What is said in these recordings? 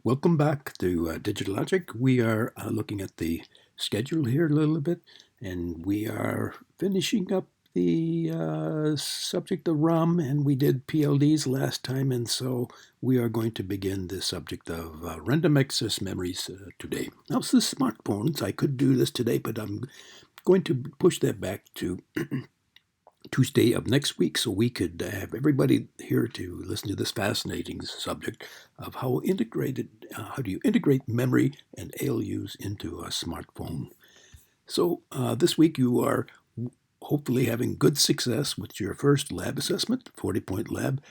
Welcome back to Digital Logic. We are looking at the schedule here a little bit, and we are finishing up the subject of ROM, and we did PLDs last time, and so we are going to begin the subject of random access memories today. Now, this is smartphones. I could do this today, but I'm going to push that back to Tuesday of next week, so we could have everybody here to listen to this fascinating subject of how do you integrate memory and ALUs into a smartphone. So this week you are hopefully having good success with your first lab assessment, 40-point lab.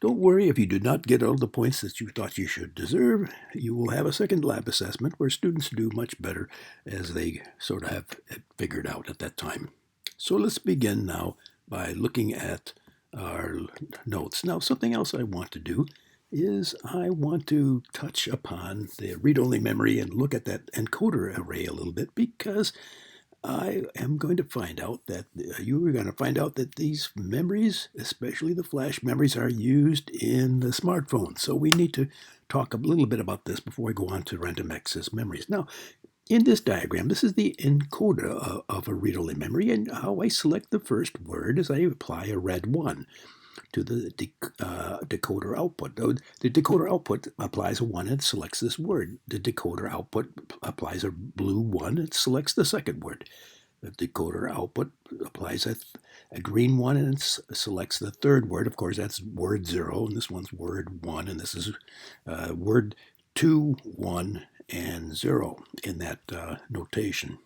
Don't worry if you do not get all the points that you thought you should deserve. You will have a second lab assessment where students do much better as they sort of have it figured out at that time. So let's begin now by looking at our notes. Now, something else I want to do is I want to touch upon the read-only memory and look at that encoder array a little bit, because I am going to find out that you are going to find out that these memories, especially the flash memories, are used in the smartphone. So we need to talk a little bit about this before we go on to random access memories. Now, in this diagram, this is the encoder of a read-only memory, and how I select the first word is I apply a red 1 to the decoder output. The decoder output applies a 1 and selects this word. The decoder output applies a blue 1 and selects the second word. The decoder output applies a green 1 and selects the third word. Of course, that's word 0, and this one's word 1, and this is word 2, 1, and 0 in that notation.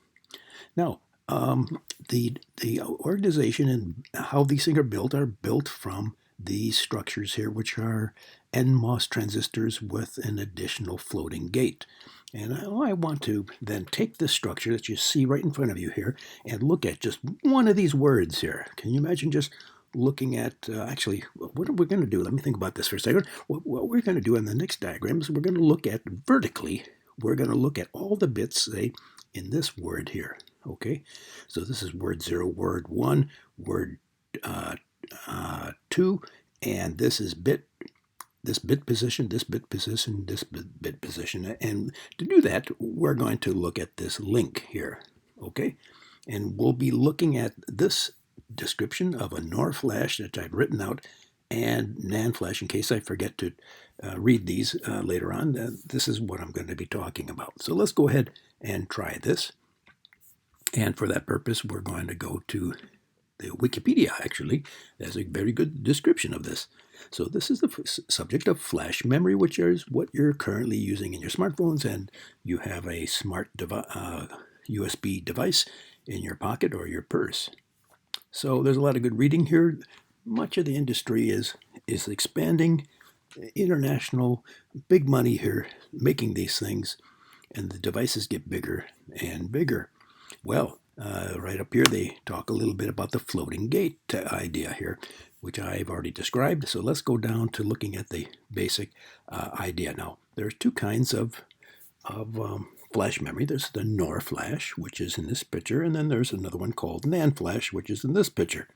Now, the organization and how these things are built from these structures here, which are NMOS transistors with an additional floating gate. And I want to then take this structure that you see right in front of you here and look at just one of these words here. Can you imagine just looking at, actually, what are we going to do? Let me think about this for a second. What we're going to do in the next diagram is we're going to look at vertically. We're going to look at all the bits, say, in this word here. Okay, so this is word 0, word 1, word 2, and this is this bit position, this bit position, this bit position. And to do that, we're going to look at this link here. Okay, and we'll be looking at this description of a NOR flash that I've written out and NAND flash in case I forget to read these later on. This is what I'm going to be talking about. So let's go ahead and try this. And for that purpose, we're going to go to the Wikipedia, actually. There's a very good description of this. So this is the subject of flash memory, which is what you're currently using in your smartphones, and you have a smart USB device in your pocket or your purse. So there's a lot of good reading here. Much of the industry is expanding, international, big money here, making these things, and the devices get bigger and bigger. Well, right up here they talk a little bit about the floating gate idea here, which I've already described. So let's go down to looking at the basic idea. Now, there's two kinds of flash memory. There's the NOR flash, which is in this picture, and then there's another one called NAND flash, which is in this picture.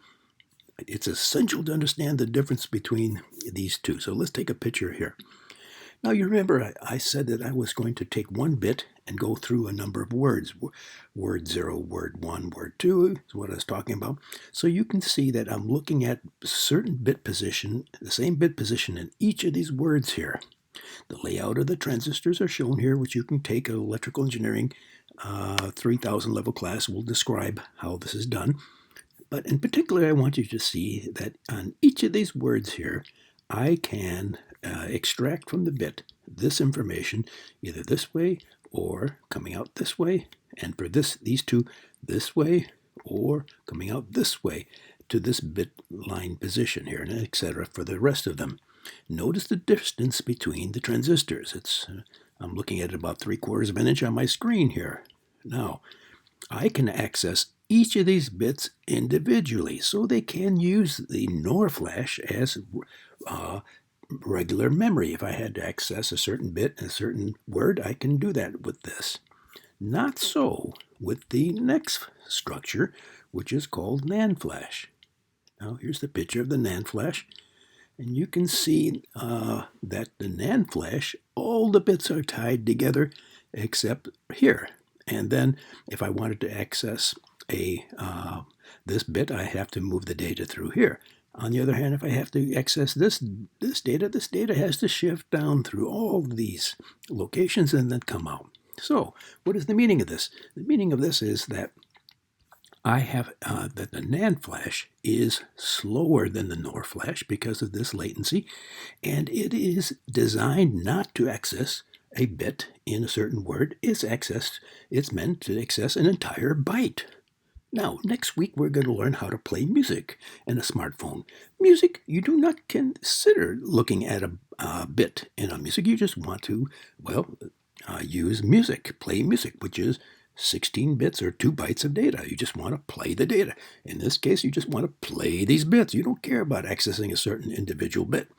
It's essential to understand the difference between these two. So let's take a picture here. Now, you remember I said that I was going to take one bit and go through a number of words. Word 0, word 1, word 2 is what I was talking about. So you can see that I'm looking at certain bit position, the same bit position in each of these words here. The layout of the transistors are shown here, which you can take an electrical engineering 3000 level class will describe how this is done. But in particular, I want you to see that on each of these words here, I can extract from the bit this information either this way or coming out this way, and for these two, this way or coming out this way to this bit line position here, and etc. for the rest of them. Notice the distance between the transistors. I'm looking at about 3/4 of an inch on my screen here. Now, I can access each of these bits individually, so they can use the NOR flash as regular memory. If I had to access a certain bit and a certain word, I can do that with this. Not so with the next structure, which is called NAND flash. Now, here's the picture of the NAND flash. And you can see that the NAND flash, all the bits are tied together except here. And then if I wanted to access this bit, I have to move the data through here. On the other hand, if I have to access this data has to shift down through all these locations and then come out. So what is the meaning of this? The meaning of this is that I have that the NAND flash is slower than the NOR flash because of this latency, and it is designed not to access a bit in a certain word. It's meant to access an entire byte. Now, next week we're going to learn how to play music in a smartphone. Music, you do not consider looking at a bit in a music. You just want to, use music, play music, which is 16 bits or 2 bytes of data. You just want to play the data. In this case, you just want to play these bits. You don't care about accessing a certain individual bit.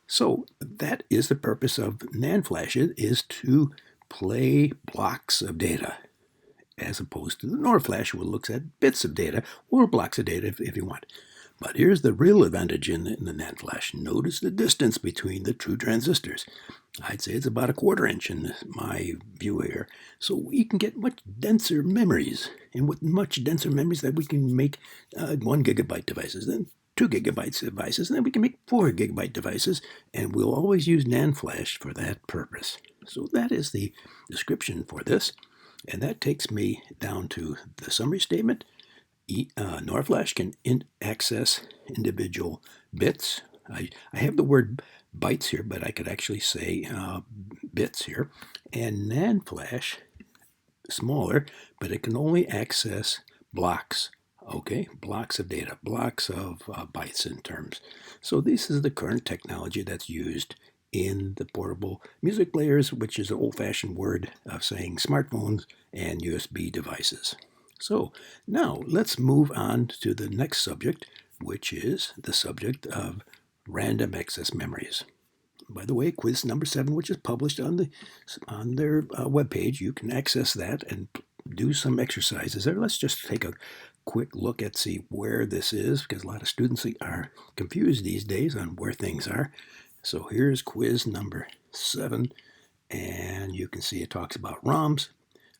So that is the purpose of NAND flashes, is to play blocks of data, as opposed to the NOR flash, which looks at bits of data or blocks of data if you want. But here's the real advantage in the NAND flash. Notice the distance between the two transistors. I'd say it's about 1/4 inch in my view here. So we can get much denser memories. And with much denser memories, that we can make 1 gigabyte devices, then 2 gigabyte devices, and then we can make 4 gigabyte devices. And we'll always use NAND flash for that purpose. So that is the description for this. And that takes me down to the summary statement. NOR flash can access individual bits. I have the word bytes here, but I could actually say bits here. And NAND flash, smaller, but it can only access blocks. Okay, blocks of data, blocks of bytes in terms. So this is the current technology that's used in the portable music players, which is an old-fashioned word of saying smartphones and USB devices. So now let's move on to the next subject, which is the subject of random access memories. By the way, quiz number 7, which is published on their webpage, you can access that and do some exercises there. Let's just take a quick look at see where this is, because a lot of students are confused these days on where things are. So here's quiz number 7, and you can see it talks about ROMs,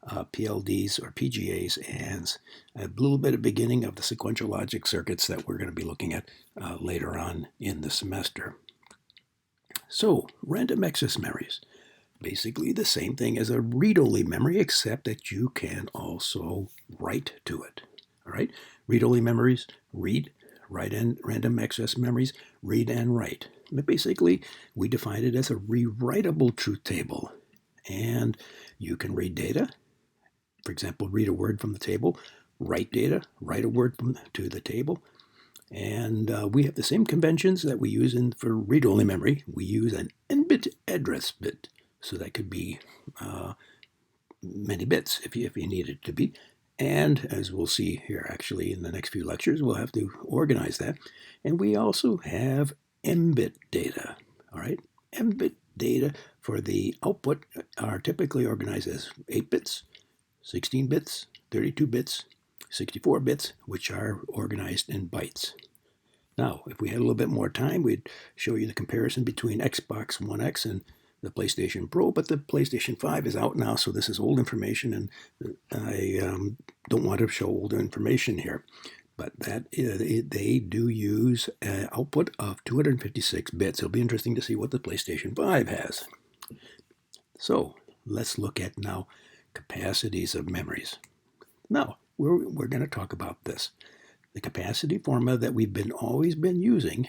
PLDs or PGAs, and a little bit of beginning of the sequential logic circuits that we're going to be looking at later on in the semester. So random access memories, basically the same thing as a read-only memory, except that you can also write to it. All right, read-only memories, read, write, and random access memories, read and write. But basically, we define it as a rewritable truth table. And you can read data, for example, read a word from the table, write data, write a word to the table. And we have the same conventions that we use for read-only memory. We use an n-bit address bit. So that could be many bits if you need it to be. And as we'll see here actually in the next few lectures, we'll have to organize that. And we also have m-bit data. All right, m-bit data for the output are typically organized as 8 bits, 16 bits, 32 bits, 64 bits, which are organized in bytes. Now, if we had a little bit more time, we'd show you the comparison between Xbox One X and the PlayStation Pro, but the PlayStation 5 is out now, so this is old information, and I don't want to show older information here. But they do use an output of 256 bits. It'll be interesting to see what the PlayStation 5 has. So let's look at now capacities of memories. Now, we're going to talk about this. The capacity formula that we've always been using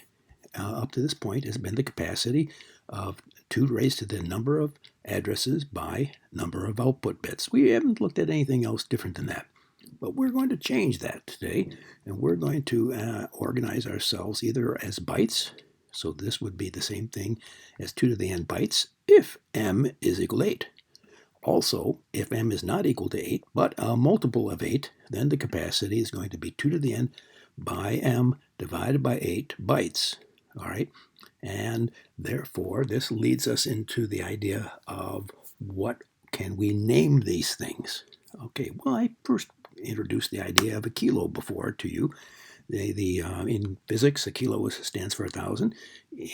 up to this point has been the capacity of 2 raised to the number of addresses by number of output bits. We haven't looked at anything else different than that. But we're going to change that today, and we're going to organize ourselves either as bytes. So this would be the same thing as 2 to the n bytes if m is equal to 8. Also, if m is not equal to 8, but a multiple of 8, then the capacity is going to be 2 to the n by m divided by 8 bytes. All right, and therefore this leads us into the idea of what can we name these things. Okay, well, I first introduced the idea of a kilo before to you. In physics, a kilo stands for 1,000.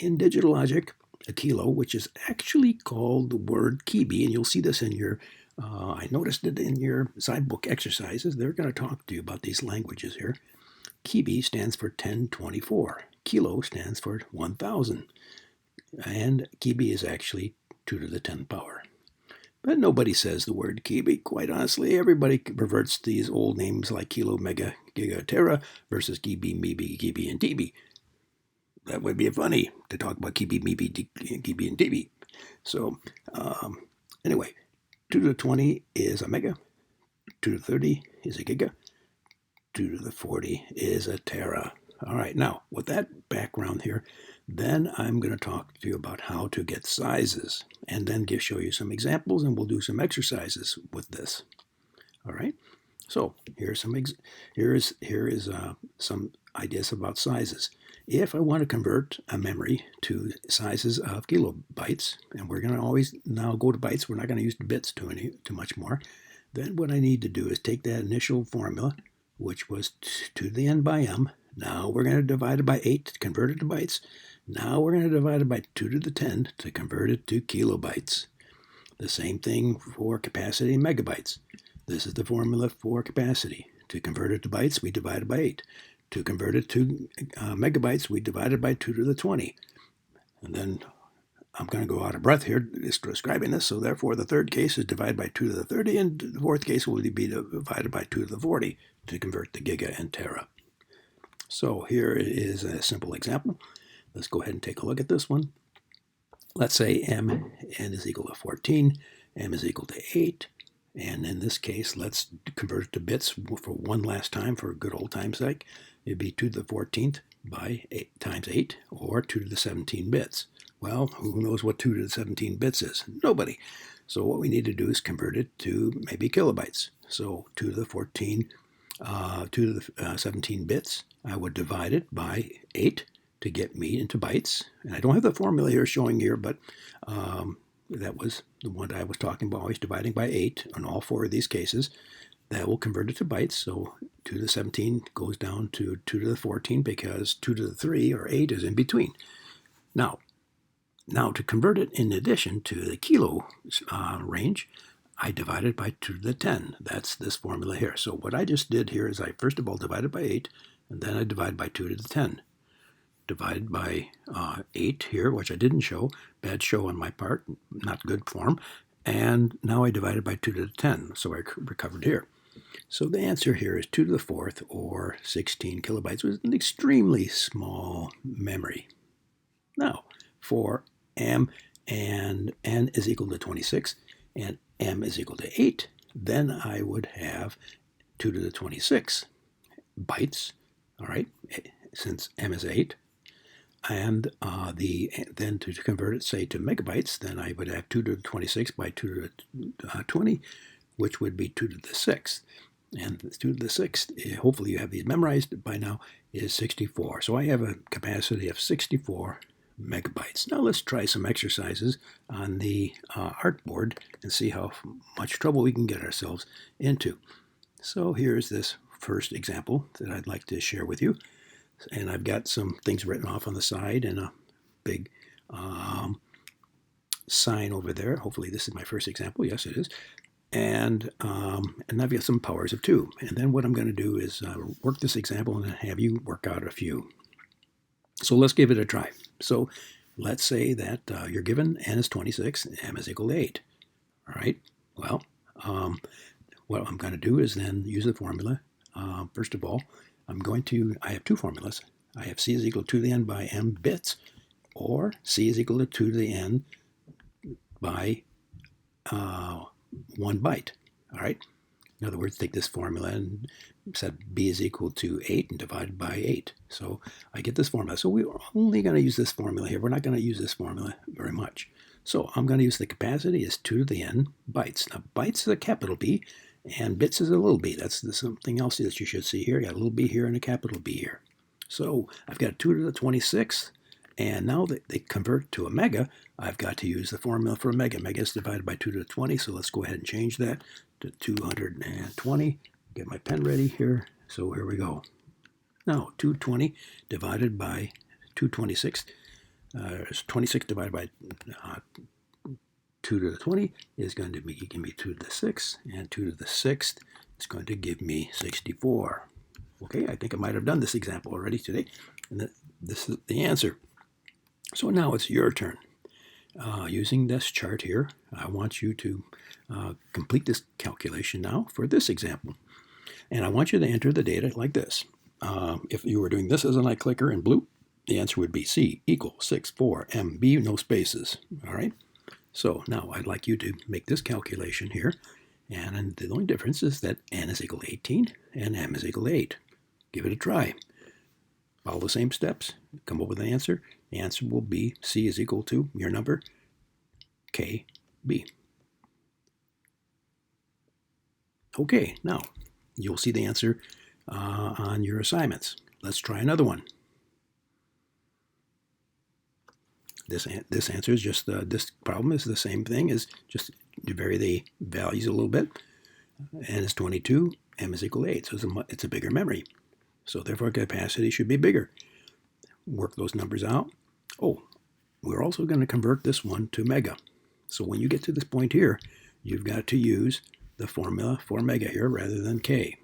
In digital logic, a kilo, which is actually called the word kibi, and you'll see this in your, I noticed it in your side book exercises. They're going to talk to you about these languages here. Kibi stands for 1024. Kilo stands for 1,000. And kibi is actually 2 to the 10th power. But nobody says the word kibi, quite honestly. Everybody reverts to these old names like kilo, mega, giga, tera versus kibi, mibi, gibi, and dB. That would be funny to talk about kibi, mibi, gibi, and dB. So anyway, 2 to the 20 is a mega, 2 to the 30 is a giga, 2 to the 40 is a tera. All right, now with that background here, then I'm going to talk to you about how to get sizes, and then show you some examples, and we'll do some exercises with this. All right. So here is some ideas about sizes. If I want to convert a memory to sizes of kilobytes, and we're going to always now go to bytes, we're not going to use bits too much more, then what I need to do is take that initial formula, which was 2 to the n by m. Now we're going to divide it by 8 to convert it to bytes. Now we're going to divide it by 2 to the 10 to convert it to kilobytes. The same thing for capacity in megabytes. This is the formula for capacity. To convert it to bytes, we divide it by 8. To convert it to megabytes, we divide it by 2 to the 20. And then I'm going to go out of breath here describing this, so therefore the third case is divided by 2 to the 30, and the fourth case will be divided by 2 to the 40 to convert to giga and tera. So here is a simple example. Let's go ahead and take a look at this one. Let's say n is equal to 14, m is equal to 8, and in this case, let's convert it to bits for one last time for good old time's sake. It'd be 2 to the 14th by 8 times 8, or 2 to the 17 bits. Well, who knows what 2 to the 17 bits is? Nobody. So what we need to do is convert it to maybe kilobytes. So 2 to the 14, 2 to the 17 bits, I would divide it by 8 to get me into bytes. And I don't have the formula here showing here, but that was the one I was talking about, always dividing by 8 on all 4 of these cases. That will convert it to bytes. So 2 to the 17 goes down to 2 to the 14 because 2 to the 3 or 8 is in between. Now to convert it in addition to the kilo range, I divided by 2 to the 10. That's this formula here. So what I just did here is I first of all divided by 8, and then I divide by 2 to the 10. Divided by 8 here, which I didn't show. Bad show on my part, not good form. And now I divided by 2 to the 10, so I recovered here. So the answer here is 2 to the 4th, or 16 kilobytes, which is an extremely small memory. Now, for m and n is equal to 26, and m is equal to 8, then I would have 2 to the 26 bytes, all right, since m is 8. And then to convert it, say, to megabytes, then I would have 2 to the 26 by 2 to the 20, which would be 2 to the 6th. And 2 to the 6th, hopefully you have these memorized by now, is 64. So I have a capacity of 64 megabytes. Now let's try some exercises on the artboard and see how much trouble we can get ourselves into. So here's this first example that I'd like to share with you. And I've got some things written off on the side and a big sign over there. Hopefully this is my first example. Yes, it is. And I've got some powers of 2. And then what I'm going to do is work this example and have you work out a few. So let's give it a try. So let's say that you're given n is 26, m is equal to 8. All right. Well, what I'm going to do is then use the formula. First of all, I have 2 formulas. I have c is equal to 2 to the n by m bits, or c is equal to 2 to the n by 1 byte. All right. In other words, take this formula and set b is equal to 8 and divide by 8. So I get this formula. So we're only going to use this formula here. We're not going to use this formula very much. So I'm going to use the capacity as 2 to the n bytes. Now bytes is a capital B, and bits is a little b. That's something else that you should see here. You got a little b here and a capital B here. So I've got 2 to the 26th, and now that they convert to a mega, I've got to use the formula for a mega. Mega is divided by 2 to the 20, so let's go ahead and change that to 220. Get my pen ready here. So here we go. Now, 220 divided by 226, 26 divided by 2 to the 20 is going to give me 2 to the 6th, and 2 to the 6th is going to give me 64. Okay, I think I might have done this example already today, and this is the answer. So now it's your turn. Using this chart here, I want you to complete this calculation now for this example. And I want you to enter the data like this. If you were doing this as a light clicker in blue, the answer would be C equal 64 MB, no spaces. All right. So now I'd like you to make this calculation here. And the only difference is that N is equal to 18 and M is equal to 8. Give it a try. Follow the same steps. Come up with an answer. The answer will be C is equal to your number, KB. Okay, now you'll see the answer on your assignments. Let's try another one. This answer is just, this problem is the same thing as just you vary the values a little bit. N is 22, M is equal to 8, so it's a bigger memory. So therefore capacity should be bigger. Work those numbers out. Oh, we're also going to convert this one to mega. So when you get to this point here, you've got to use the formula for mega here rather than K.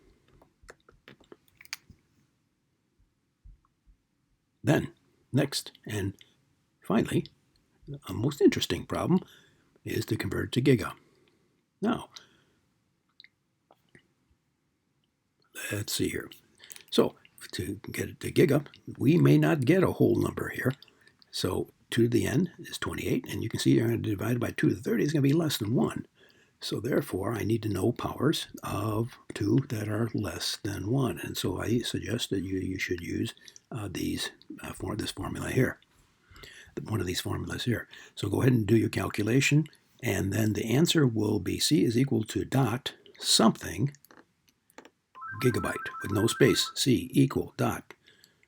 Then, next, and finally, a most interesting problem is to convert to giga. Now, let's see here. So to get it to giga, we may not get a whole number here. So 2 to the n is 28, and you can see you're going to divide by 2 to the 30 is going to be less than 1. So therefore, I need to know powers of 2 that are less than 1. And so I suggest that you should use this formula here, one of these formulas here. So go ahead and do your calculation, and then the answer will be C is equal to dot something gigabyte with no space. C equal dot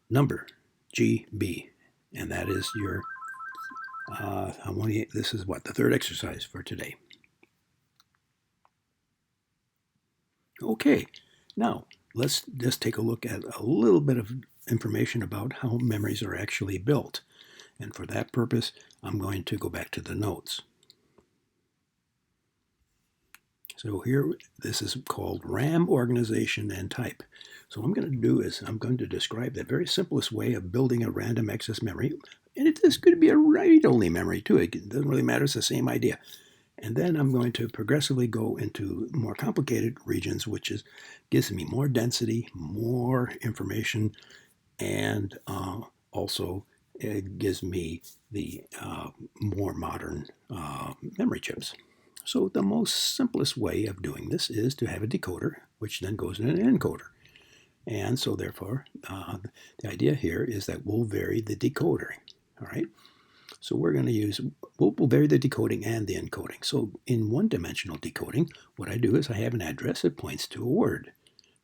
number GB, and that is your this is what, the third exercise for today. Okay, now let's just take a look at a little bit of information about how memories are actually built. And for that purpose, I'm going to go back to the notes. So here, this is called RAM organization and type. So what I'm going to do is I'm going to describe the very simplest way of building a random access memory. And this could be a write-only memory too. It doesn't really matter, it's the same idea. And then I'm going to progressively go into more complicated regions, which gives me more density, more information, and also it gives me the more modern memory chips. So the most simplest way of doing this is to have a decoder, which then goes in an encoder. And so therefore, the idea here is that we'll vary the decoding, all right? So we're going to use, we'll vary the decoding and the encoding. So in one-dimensional decoding, what I do is I have an address that points to a word.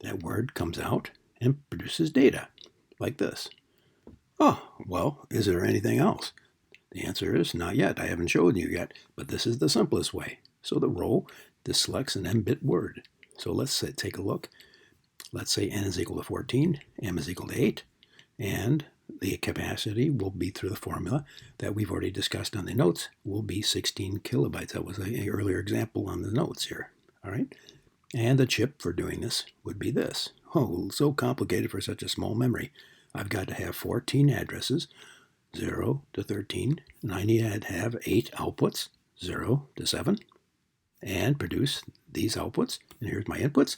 That word comes out and produces data, like this. Oh, well, is there anything else? The answer is not yet. I haven't showed you yet, but this is the simplest way. So the row, this selects an m-bit word. So let's take a look. Let's say n is equal to 14, m is equal to 8, and the capacity will be through the formula that we've already discussed on the notes, will be 16 kilobytes. That was an earlier example on the notes here, all right? And the chip for doing this would be this. Oh, so complicated for such a small memory. I've got to have 14 addresses, 0 to 13, and I need to have 8 outputs, 0 to 7, and produce these outputs. And here's my inputs.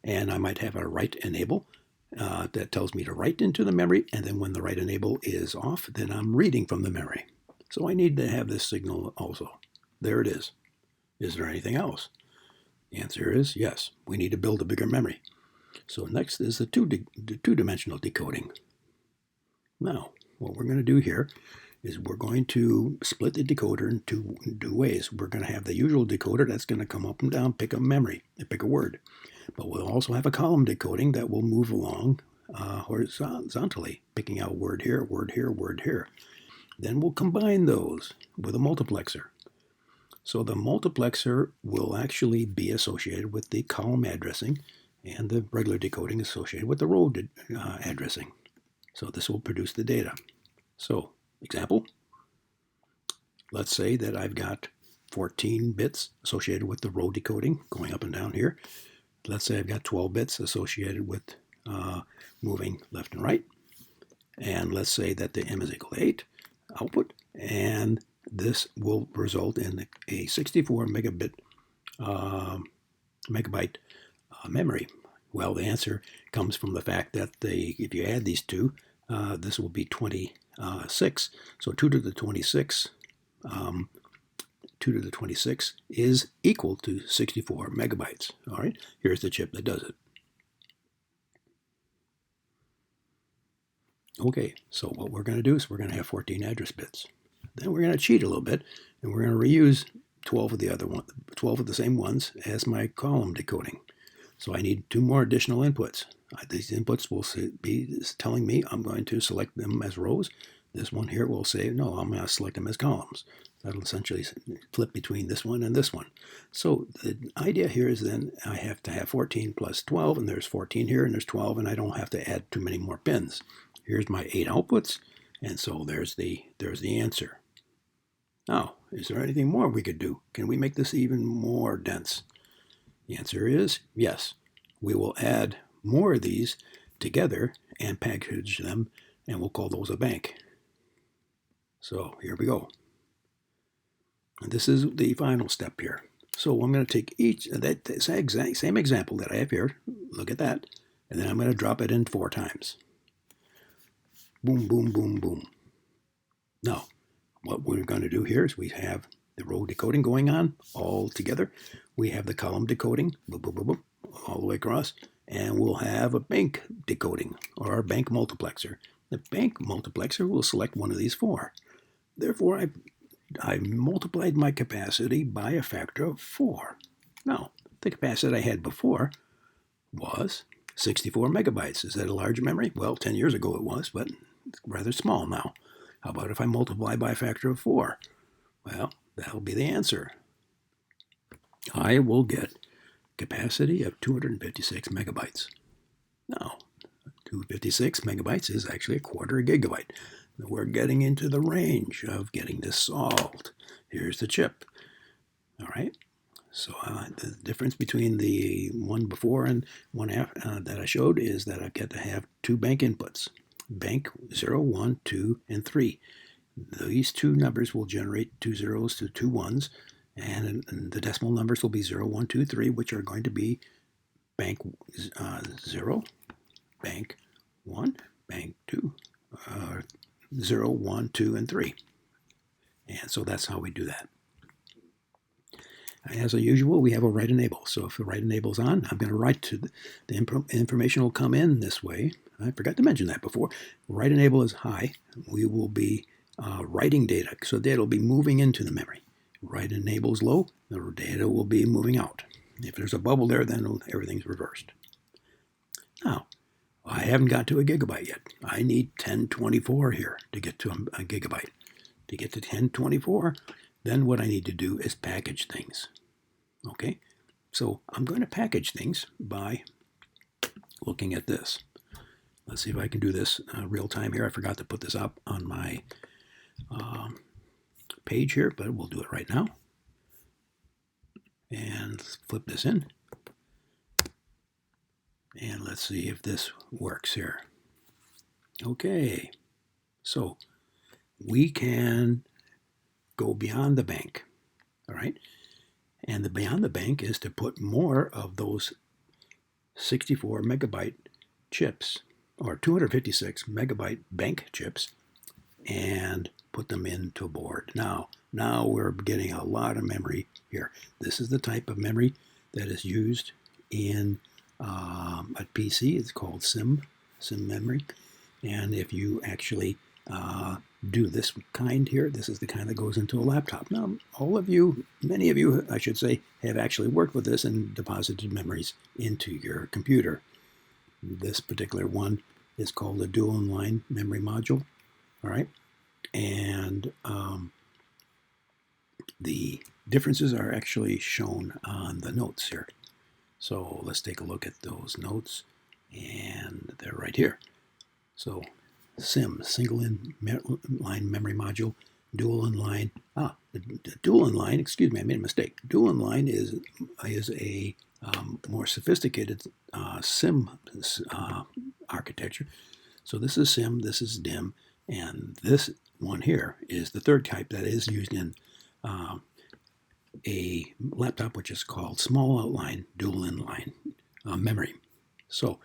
And I might have a write enable that tells me to write into the memory, and then when the write enable is off, then I'm reading from the memory. So I need to have this signal also. There it is. Is there anything else? The answer is yes. We need to build a bigger memory. So next is the two-dimensional decoding. Now, what we're going to do here is we're going to split the decoder in two ways. We're going to have the usual decoder that's going to come up and down, pick a memory, and pick a word. But we'll also have a column decoding that will move along horizontally, picking out word here, word here, word here. Then we'll combine those with a multiplexer. So the multiplexer will actually be associated with the column addressing, and the regular decoding associated with the row addressing. So this will produce the data. So, example, let's say that I've got 14 bits associated with the row decoding going up and down here. Let's say I've got 12 bits associated with moving left and right. And let's say that the m is equal to 8 output, and this will result in a 64 megabyte memory. Well, the answer comes from the fact that if you add these two, this will be 26. So 2 to the 26 2 to the 26 is equal to 64 megabytes. All right, here's the chip that does it. Okay, so what we're going to do is we're going to have 14 address bits. Then we're going to cheat a little bit, and we're going to reuse 12 of the same ones as my column decoding. So I need 2 more additional inputs. These inputs will be telling me I'm going to select them as rows. This one here will say, no, I'm going to select them as columns. That'll essentially flip between this one and this one. So the idea here is then I have to have 14 plus 12, and there's 14 here, and there's 12, and I don't have to add too many more pins. Here's my 8 outputs, and so there's the answer. Now, is there anything more we could do? Can we make this even more dense? The answer is yes. We will add more of these together and package them, and we'll call those a bank. So here we go. And this is the final step here. So I'm going to take each that same example that I have here. Look at that, and then I'm going to drop it in 4 times. Boom, boom, boom, boom. Now, what we're going to do here is we have the row decoding going on all together. We have the column decoding, boom, boom, boom, boom, all the way across, and we'll have a bank decoding, or a bank multiplexer. The bank multiplexer will select one of these 4. Therefore, I multiplied my capacity by a factor of 4. Now, the capacity I had before was 64 megabytes. Is that a large memory? Well, 10 years ago it was, but it's rather small now. How about if I multiply by a factor of 4? Well, that'll be the answer. I will get capacity of 256 megabytes. Now, 256 megabytes is actually a quarter gigabyte. We're getting into the range of getting this solved. Here's the chip. All right. So the difference between the one before and one after that I showed is that I get to have 2 bank inputs. Bank 0, 1, 2, and 3. These 2 numbers will generate 2 zeros to 2 ones, and the decimal numbers will be 0, 1, 2, 3, which are going to be bank 0, bank 1, bank 2, 0, 1, 2, and 3. And so that's how we do that. As usual, we have a write enable. So if the write enable is on, I'm going to write to the information will come in this way. I forgot to mention that before. Write enable is high. We will be writing data, so data will be moving into the memory. Write enable is low, the data will be moving out. If there's a bubble there, then everything's reversed. Now, I haven't got to a gigabyte yet. I need 1024 here to get to a gigabyte. To get to 1024, then what I need to do is package things. Okay, so I'm going to package things by looking at this. Let's see if I can do this real time here. I forgot to put this up on my page here, but we'll do it right now. And let's flip this in. And let's see if this works here. Okay, so we can go beyond the bank, all right? And the beyond the bank is to put more of those 64 megabyte chips, or 256 megabyte bank chips, and put them into a board. Now we're getting a lot of memory here. This is the type of memory that is used in a PC. It's called SIM memory. And if you actually do this kind here, this is the kind that goes into a laptop. Now, many of you, I should say, have actually worked with this and deposited memories into your computer. This particular one is called a dual inline memory module. All right. And the differences are actually shown on the notes here. So let's take a look at those notes, and they're right here. So SIM, single line memory module, dual inline. The dual inline, excuse me, I made a mistake. Dual inline is a more sophisticated SIM architecture. So this is SIM, this is DIM, and this one here is the third type that is used in a laptop which is called small outline dual inline memory. So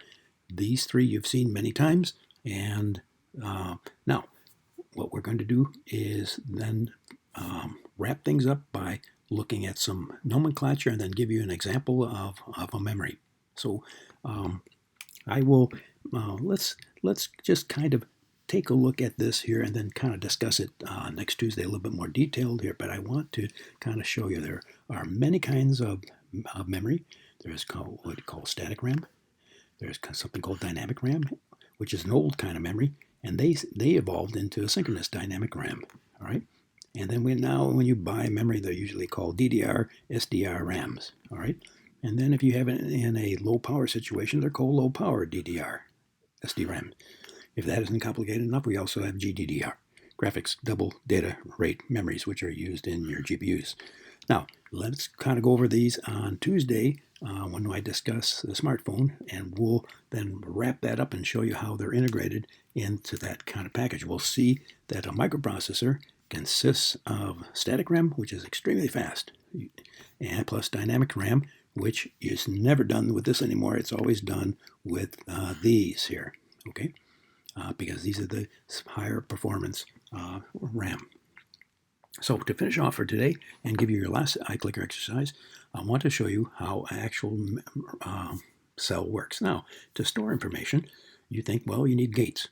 these three you've seen many times, and now what we're going to do is then wrap things up by looking at some nomenclature and then give you an example of a memory. So I will let's just kind of take a look at this here and then kind of discuss it next Tuesday a little bit more detailed here. But I want to kind of show you there are many kinds of memory. There's what we call static RAM. There's something called dynamic RAM, which is an old kind of memory, and they evolved into a synchronous dynamic RAM. All right, and then when you buy memory, they're usually called DDR, SDR RAMs. All right, and then if you have it in a low power situation, they're called low power DDR, SDRAM. If that isn't complicated enough, we also have GDDR, graphics double data rate memories, which are used in your GPUs. Now, let's kind of go over these on Tuesday when I discuss the smartphone, and we'll then wrap that up and show you how they're integrated into that kind of package. We'll see that a microprocessor consists of static RAM, which is extremely fast, and plus dynamic RAM, which is never done with this anymore. It's always done with these here, okay? Because these are the higher performance RAM. So to finish off for today and give you your last iClicker exercise, I want to show you how an actual cell works. Now, to store information, you think, well, you need gates.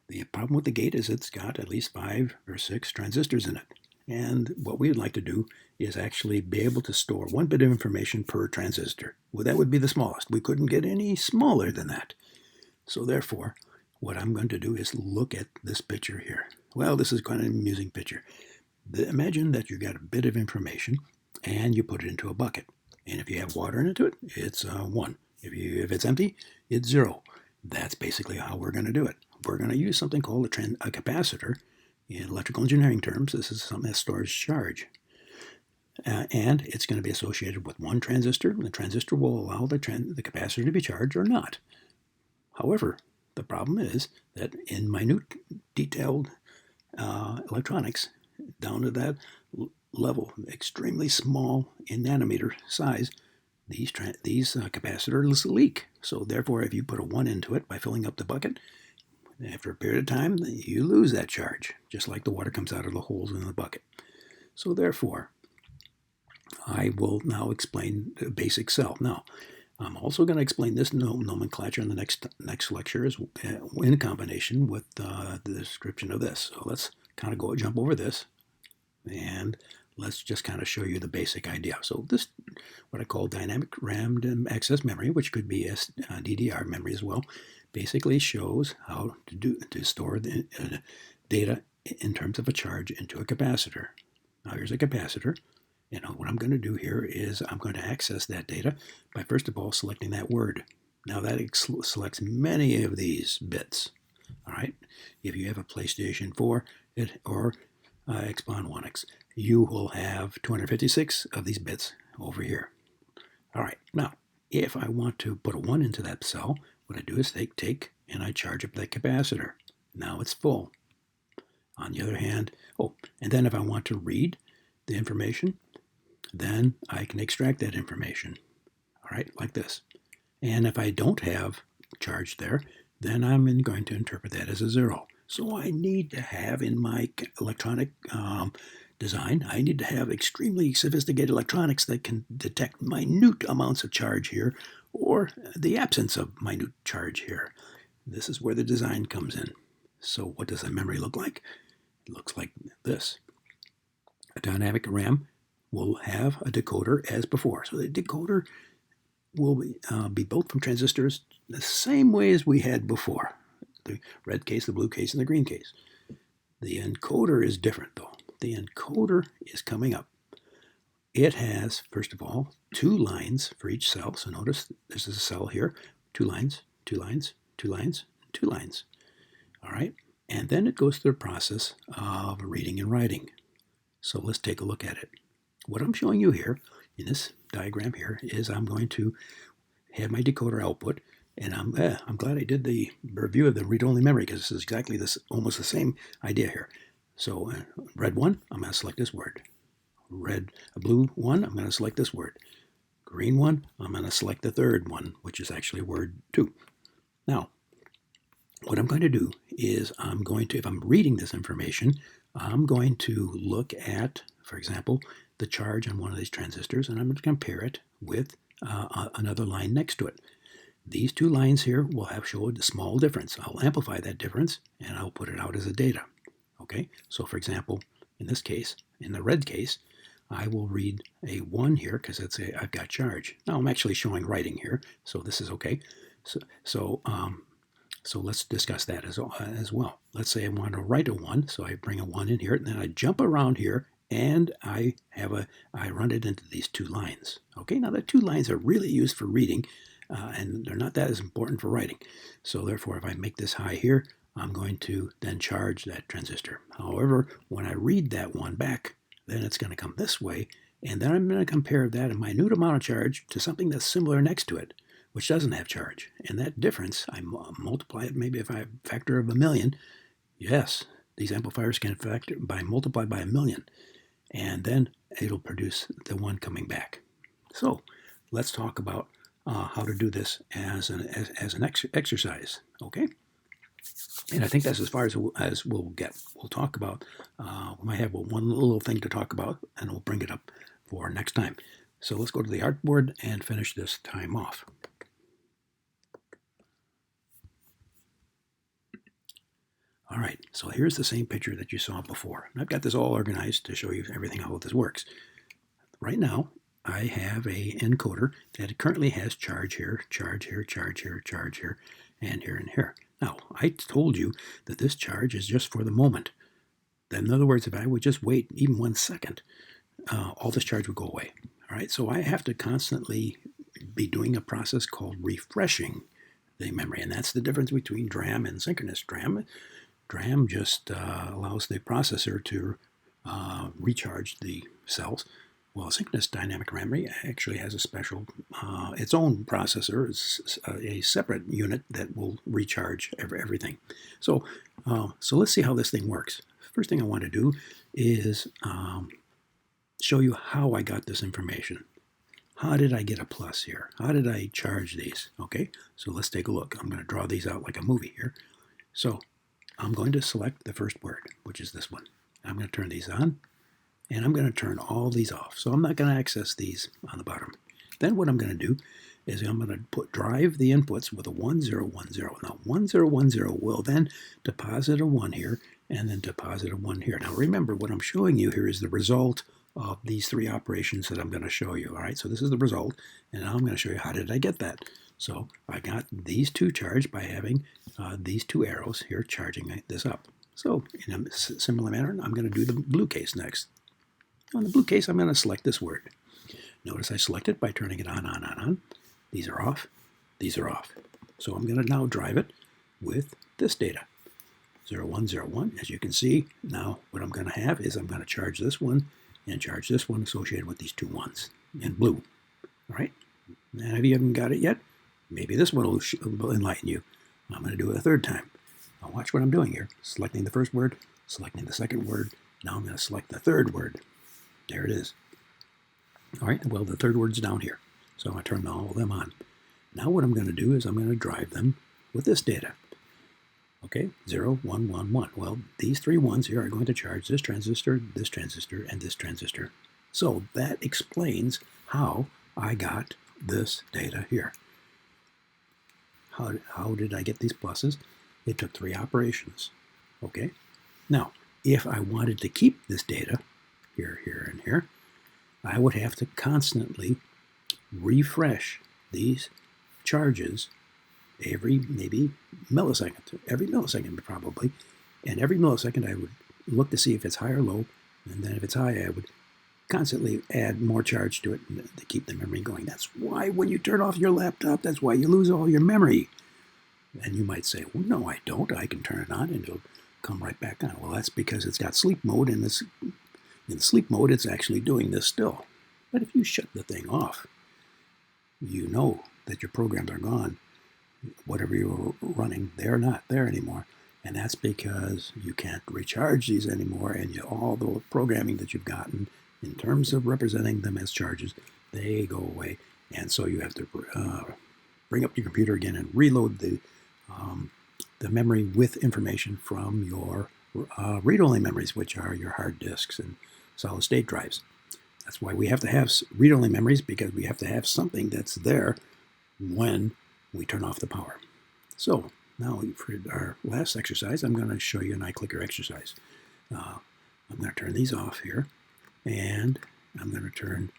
The problem with the gate is it's got at least 5 or 6 transistors in it. And what we would like to do is actually be able to store 1 bit of information per transistor. Well, that would be the smallest. We couldn't get any smaller than that. So therefore, what I'm going to do is look at this picture here. Well, this is kind of an amusing picture. Imagine that you got a bit of information and you put it into a bucket. And if you have water into it, it's 1. If it's empty, it's 0. That's basically how we're going to do it. We're going to use something called a capacitor. In electrical engineering terms, this is something that stores charge. And it's going to be associated with one transistor. The transistor will allow the capacitor to be charged or not. However, the problem is that in minute, detailed electronics, down to that level, extremely small in nanometer size, these capacitors leak. So therefore, if you put a 1 into it by filling up the bucket, after a period of time, you lose that charge, just like the water comes out of the holes in the bucket. So therefore, I will now explain the basic cell. Now, I'm also going to explain this nomenclature in the next lecture in combination with the description of this. So let's kind of jump over this, and let's just kind of show you the basic idea. So this, what I call dynamic RAM access memory, which could be DDR memory as well, basically shows how to store the data in terms of a charge into a capacitor. Now here's a capacitor. And what I'm going to do here is I'm going to access that data by first of all selecting that word. Now that selects many of these bits. All right. If you have a PlayStation 4 or Xbox One X, you will have 256 of these bits over here. All right. Now, if I want to put a 1 into that cell, what I do is take and I charge up that capacitor. Now it's full. On the other hand, and then if I want to read the information, then I can extract that information, all right, like this. And if I don't have charge there, then I'm going to interpret that as a 0. So I need to have in my electronic design, I need to have extremely sophisticated electronics that can detect minute amounts of charge here or the absence of minute charge here. This is where the design comes in. So what does a memory look like? It looks like this. A dynamic RAM will have a decoder as before. So the decoder will be built from transistors the same way as we had before. The red case, the blue case, and the green case. The encoder is different though. The encoder is coming up it has, first of all, 2 lines for each cell. So notice this is a cell here, 2 lines, 2 lines, 2 lines, 2 lines. All right. And then it goes through the process of reading and writing. So let's take a look at it. What I'm showing you here in this diagram here is I'm going to have my decoder output, and I'm glad I did the review of the read-only memory, because this is exactly this, almost the same idea here. So red 1, I'm going to select this word. Blue 1, I'm going to select this word. Green 1, I'm going to select the third one, which is actually word 2. Now, what I'm going to do is if I'm reading this information, I'm going to look at, for example, the charge on one of these transistors, and I'm going to compare it with another line next to it. These 2 lines here will have showed a small difference. I'll amplify that difference, and I'll put it out as a data. Okay, so for example, in this case, in the red case, I will read a 1 here because I've got charge. Now I'm actually showing writing here, so this is okay. So let's discuss that as well. Let's say I want to write a 1, so I bring a 1 in here, and then I jump around here, and I run it into these 2 lines. Okay, now the 2 lines are really used for reading, and they're not that as important for writing. So therefore, if I make this high here, I'm going to then charge that transistor. However, when I read that 1 back, then it's going to come this way, and then I'm going to compare that minute amount of charge to something that's similar next to it, which doesn't have charge. And that difference, I multiply it, maybe if I have a factor of 1,000,000, yes, these amplifiers can multiply by 1,000,000, and then it'll produce the 1 coming back. So let's talk about how to do this as an exercise, okay? And I think that's as far as we'll get. We'll talk about, we might have one little thing to talk about, and we'll bring it up for next time. So let's go to the artboard and finish this time off. All right, so here's the same picture that you saw before. I've got this all organized to show you everything, how this works. Right now, I have a encoder that currently has charge here, charge here, charge here, charge here, and here and here. Now, I told you that this charge is just for the moment. Then, in other words, if I would just wait even 1 second, all this charge would go away. All right, so I have to constantly be doing a process called refreshing the memory, and that's the difference between DRAM and synchronous DRAM. DRAM just allows the processor to recharge the cells, while synchronous dynamic memory actually has a special, its own processor. It's a separate unit that will recharge everything. So let's see how this thing works. First thing I want to do is show you how I got this information. How did I get a plus here? How did I charge these? Okay, so let's take a look. I'm going to draw these out like a movie here. So I'm going to select the first word, which is this one. I'm going to turn these on, and I'm going to turn all these off. So I'm not going to access these on the bottom. Then what I'm going to do is I'm going to drive the inputs with a 1010. Now 1010 will then deposit a 1 here and then deposit a 1 here. Now remember, what I'm showing you here is the result of these 3 operations that I'm going to show you. All right, so this is the result, and now I'm going to show you how did I get that. So I got these 2 charged by having these 2 arrows here charging this up. So in a similar manner, I'm going to do the blue case next. On the blue case, I'm going to select this word. Notice I select it by turning it on. These are off. These are off. So I'm going to now drive it with this data. 0101. As you can see, now what I'm going to have is I'm going to charge this one and charge this one associated with these 2 ones in blue. All right? And if you haven't got it yet, maybe this one will enlighten you. I'm going to do it a 3rd time. Now watch what I'm doing here. Selecting the first word, selecting the second word. Now I'm going to select the 3rd word. There it is. All right, well, the 3rd word's down here. So I turn all of them on. Now what I'm going to do is I'm going to drive them with this data. Okay, 0, 1, 1, 1. Well, these 3 ones here are going to charge this transistor, and this transistor. So that explains how I got this data here. How did I get these pluses? It took 3 operations. Okay, now if I wanted to keep this data here, here, and here, I would have to constantly refresh these charges every maybe millisecond, every millisecond probably, and every millisecond I would look to see if it's high or low, and then if it's high I would constantly add more charge to it to keep the memory going. That's why when you turn off your laptop, that's why you lose all your memory. And you might say, well, no, I don't. I can turn it on and it'll come right back on. Well, that's because it's got sleep mode, and in sleep mode, it's actually doing this still. But if you shut the thing off, you know that your programs are gone. Whatever you were running, they're not there anymore. And that's because you can't recharge these anymore, and all the programming that you've gotten in terms of representing them as charges, they go away. And so you have to bring up your computer again and reload the memory with information from your read-only memories, which are your hard disks and solid-state drives. That's why we have to have read-only memories, because we have to have something that's there when we turn off the power. So now for our last exercise, I'm going to show you an iClicker exercise. I'm going to turn these off here, and I'm going to turn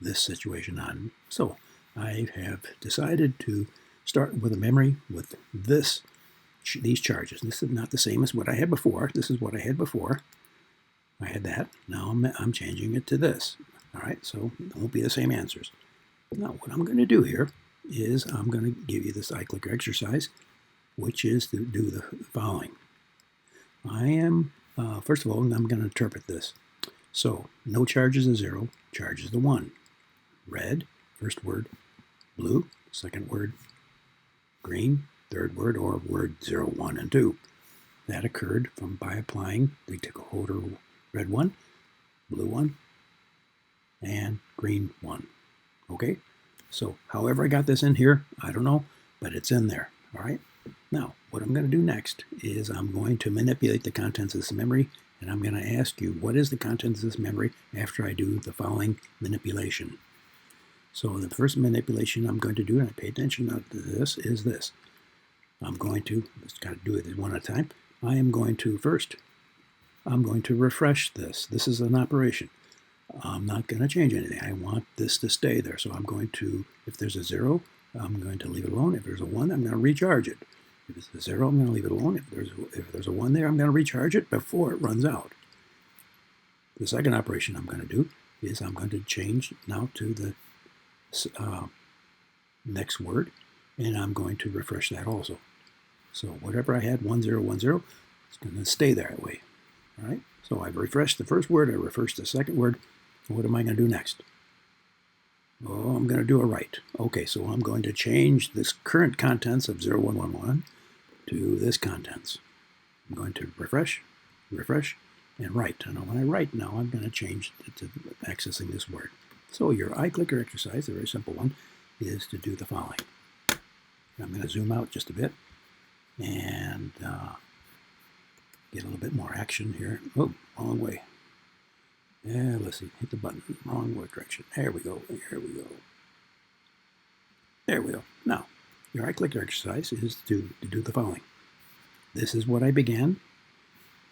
this situation on. So I have decided to start with a memory with these charges. This is not the same as what I had before. This is what I had before. I had that. Now I'm changing it to this. All right, so it won't be the same answers. Now what I'm going to do here is I'm going to give you this iClicker exercise, which is to do the following. I am, first of all, I'm going to interpret this. So no charge is a 0, charge is the 1. Red, first word. Blue, second word. Green, third word, or word 0, 1, and 2. That occurred by applying the decoder red 1, blue 1, and green 1. Okay? So however I got this in here, I don't know, but it's in there. All right? Now, what I'm going to do next is I'm going to manipulate the contents of this memory, and I'm going to ask you, what is the contents of this memory after I do the following manipulation? So the first manipulation I'm going to do, and pay attention to this, is this. I'm going to, just got to do it one at a time. I'm going to refresh this. This is an operation. I'm not going to change anything. I want this to stay there. So I'm going to, if there's a 0, I'm going to leave it alone. If there's a 1, I'm going to recharge it. If it's a 0, I'm going to leave it alone. If there's a 1 there, I'm going to recharge it before it runs out. The second operation I'm going to do is I'm going to change now to the next word, and I'm going to refresh that also. So whatever I had, 1, 0, 1, 0, it's going to stay that way. All right. So I've refreshed the first word. I refreshed the second word. What am I going to do next? Oh, I'm going to do a write. Okay, so I'm going to change this current contents of 0, 1, 1, 1 to this contents. I'm going to refresh, and write. And when I write now, I'm going to change it to accessing this word. So your iClicker exercise, a very simple one, is to do the following. I'm going to zoom out just a bit and get a little bit more action here. Oh, wrong way. Yeah, let's see. Hit the button. Wrong direction. There we go. Here we go. There we go. Now, your iClicker exercise is to do the following. This is what I began.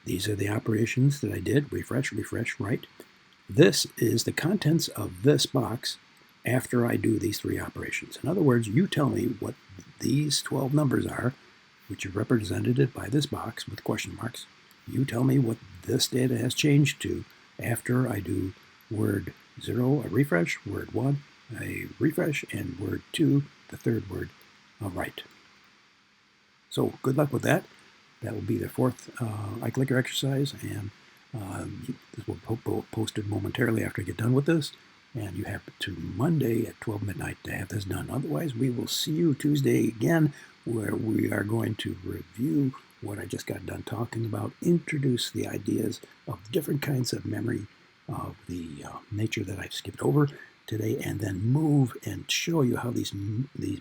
These are the operations that I did. Refresh, write. This is the contents of this box after I do these 3 operations. In other words, you tell me what these 12 numbers are, which are represented by this box with question marks. You tell me what this data has changed to after I do word 0, a refresh, word 1, a refresh, and word 2, the third word, a write. So good luck with that. That will be the 4th iClicker exercise, and this will be posted momentarily after I get done with this. And you have to Monday at 12 midnight to have this done. Otherwise, we will see you Tuesday again, where we are going to review what I just got done talking about, introduce the ideas of different kinds of memory of the nature that I've skipped over today, and then move and show you how these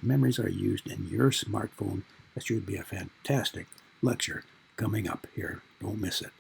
memories are used in your smartphone. That should be a fantastic lecture coming up here. Don't miss it.